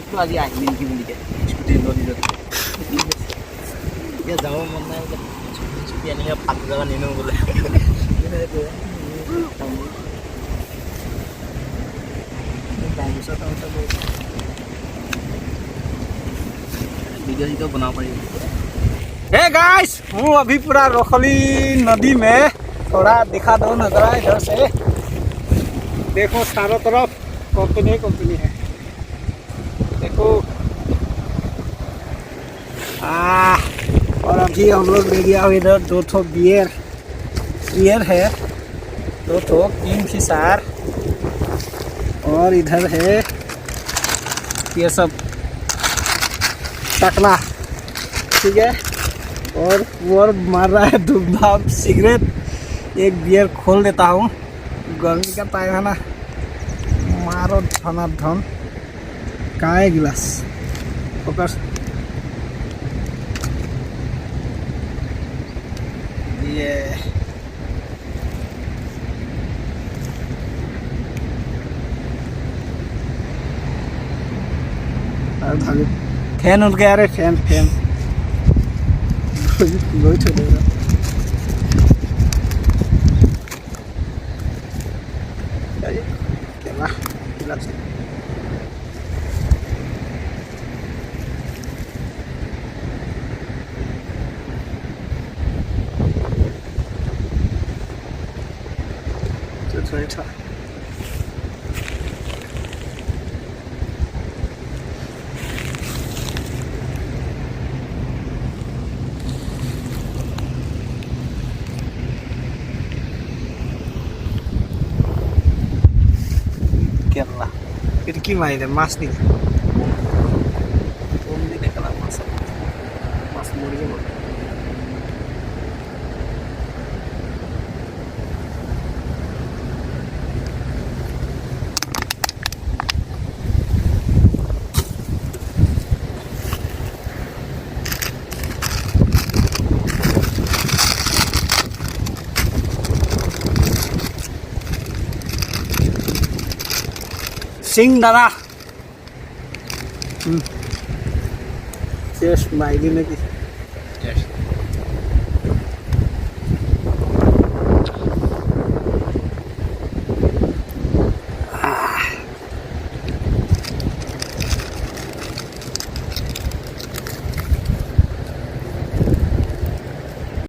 কৈছিলোঁ আজি আহিবি নেকি বুলিকে স্কুটি নদী যদি এতিয়া যাব মন নাই বোলে স্কুটি আনিলে ফাল্টু জেগা নিনো বোলে वीडियो वीडियो बना पाएगी। हे गाइस, हूँ अभी पूरा रोखली नदी में, थोड़ा दिखा दो नजरा इधर से। देखो चारों तरफ कंपनी कंपनी है, देखो। और अभी हम लोग ले गया हो इधर 2 ठो बियर है, 2 ठो किंगफिशर, और इधर है ये सब टकला, ठीक है। और मार रहा है धूमधाम सिगरेट। एक बियर खोल देता हूँ, गर्मी का टाइम है ना, मारो धनाधन। कहाँ है गिलास? फोकस। ये फैन उड़ गया रे, फैन बहुत छोड़ेगा। Kerala. Itu gimana mas nih? Ini deh kalau mas murni mau. Singh दादा शेष माइली ने की